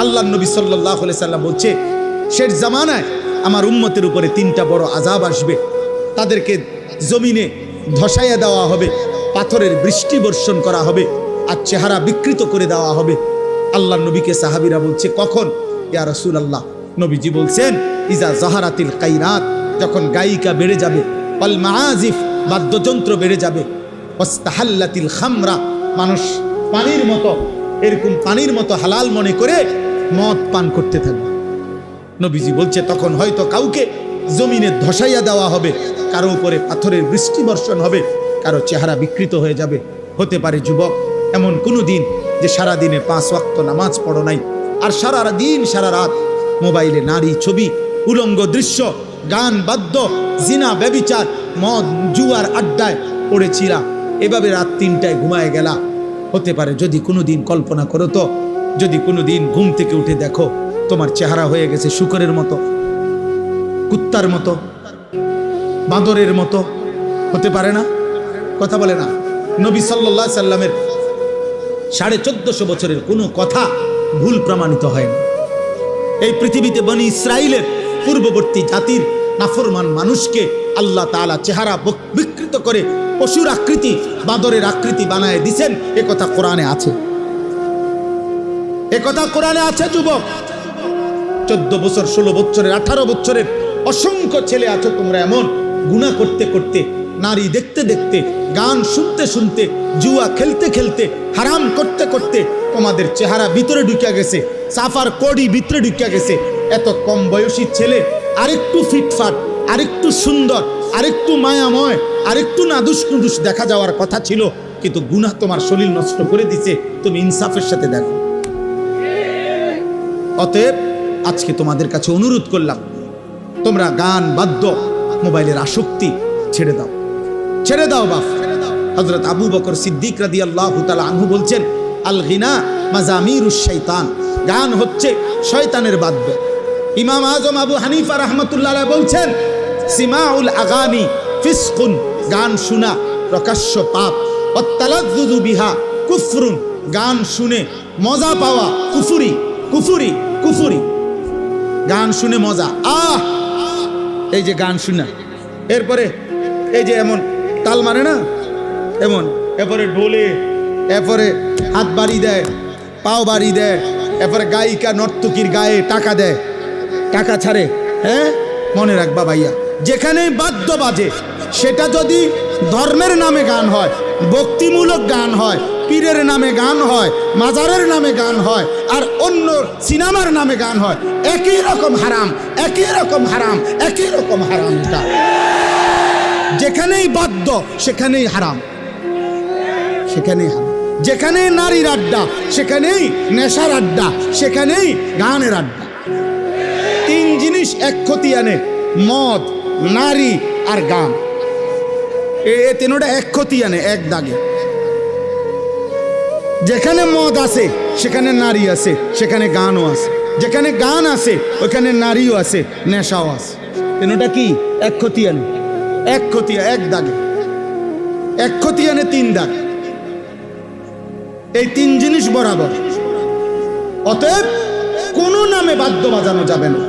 আল্লাহর নবী সাল্লাল্লাহু আলাইহি সাল্লাম বলছে, শেষ জামানায় আমার উম্মতের উপরে 3টা বড় আযাব আসবে। তাদেরকে জমিনে ধসাইয়া দেওয়া হবে, পাথরের বৃষ্টি বর্ষণ করা হবে, আর চেহারা বিকৃত করে দেওয়া হবে। আল্লাহর নবীকে সাহাবীরা বলছে, কখন? ইয়া রাসূলুল্লাহ। নবীজি বলছেন, ইজা জাহারাতিল কাইনাত, যখন গায়িকা বেড়ে যাবে, ওয়াল মাআজিফ, বাদ্যযন্ত্র বেড়ে যাবে, ওয়াস্তাহাল্লাতিল খামরা, মানুষ পানির মতো, এরকম পানির মতো হালাল মনে করে মদ পান করতে থাকবে। নবীজি বলছে, তখন হয়তো কাউকে জমিনে ধসাইয়া দেওয়া হবে, কারো উপরে পাথরের বৃষ্টি বর্ষণ হবে, কারো চেহারা বিকৃত হয়ে যাবে। হতে পারে যুবক, এমন কোনো দিন যে সারা দিনে 5 ওয়াক্ত নামাজ পড়ো নাই, আর সারা দিন সারা রাত মোবাইলে নারী ছবি, উলঙ্গ দৃশ্য, গান বাদ্য, জিনা ব্যভিচার, মদ জুয়ার আড্ডায় পড়েছিলা, এভাবে রাত 3টায় ঘুমায় গেলা। হতে পারে যদি কোনো দিন কল্পনা করো তো, যদি কোনো দিন ঘুম থেকে উঠে দেখো তোমার চেহারা হয়ে গেছে শূকরের মতো, কুত্তার মতো, বাঁদরের মতো, হতে পারে না? কথা বলে না? নবী সাল্লাল্লাহু আলাইহি সাল্লামের 1450 বছরের কোনো কথা ভুল প্রমাণিত হয়নি। এই পৃথিবীতে বনি ইসরাইলের পূর্ববর্তী জাতির নাফরমান মানুষকে আল্লাহ তাআলা চেহারা বিকৃত করে পশুর আকৃতি, বাঁদরের আকৃতি বানায় দিয়েছেন। একথা কোরআনে আছে, একথা কোরআনে আছে। যুবক, 14 বছর, 16 বছরের, 18 বছরের অসংখ্য ছেলে আছো তোমরা এমন, গুনাহ করতে করতে, নারী দেখতে দেখতে, গান শুনতে শুনতে, জুয়া খেলতে খেলতে, হারাম করতে করতে তোমাদের চেহারা ভিতরে ঢুকে গেছে, সাফার কোডি ভিতরে ঢুকে গেছে। এত কম বয়সী ছেলে আরেকটু ফিটফাট, আরেকটু সুন্দর, আরেকটু মায়াময়, আরেকটু নাদুস নুদুস দেখা যাওয়ার কথা ছিল, কিন্তু গুনাহ তোমার শরীর নষ্ট করে দিছে। তুমি ইনসাফের সাথে দেখো। অতএব আজকে তোমাদের কাছে অনুরোধ করলাম, তোমরা গান বাদ্য, মোবাইলের আসক্তি ছেড়ে দাও, ছেড়ে দাও বাপ। হযরত আবু বকর সিদ্দিক রাদিয়াল্লাহু তাআলা আনহু বলছেন, আল গিনা মাজামিরুশ শাইতান, গান হচ্ছে শয়তানের বাদ্য। ইমাম আজম আবু হানিফা রাহমাতুল্লাহ আলাইহি বলছেন, সিমাউল আগানি ফিসকুন, গান শোনা প্রকাশ্য পাপ, ওয়াত তালাজ্জুযু বিহা কুফরুন, গান শুনে মজা পাওয়া কুফরি, কুফরি, কুফরি। গান শুনে মজা, এই যে গান শোনা, এরপরে এই যে এমন তাল মারে না, এমন, এরপরে ঢোলে, এরপরে হাত বাড়ি দেয়, পাও বাড়ি দেয়, এরপরে গায়িকা নর্তকীর গায়ে টাকা দেয়, টাকা ছাড়ে। হ্যাঁ, মনে রাখবা ভাইয়া, যেখানেই বাদ্য বাজে, সেটা যদি ধর্মের নামে গান হয়, ভক্তিমূলক গান হয়, পীরের নামে গান হয়, মাজারের নামে গান হয়, আর অন্য সিনেমার নামে গান হয়, একই রকম হারাম, একই রকম হারাম, একই রকম হারাম। যেখানেই বাদ্য সেখানেই হারাম, সেখানেই হারাম। যেখানেই নারীর আড্ডা সেখানেই নেশার আড্ডা, সেখানেই গানের আড্ডা। 3 জিনিস এক ক্ষতি আনে, মদ, নারী আর গান। এই 3টা এক ক্ষতি আনে, এক দাগে। যেখানে মদ আছে সেখানে নারী আছে, সেখানে গানও আছে। যেখানে গান আছে ওখানে নারীও আছে, নেশাও আছে। 3টা কি? এক ক্ষতি আনে, এক ক্ষতি, এক দাগে, এক ক্ষতি আনে 3 দাগ। এই 3 জিনিস বরাবর। অতএব কোনো নামে বাদ্য বাজানো যাবে না।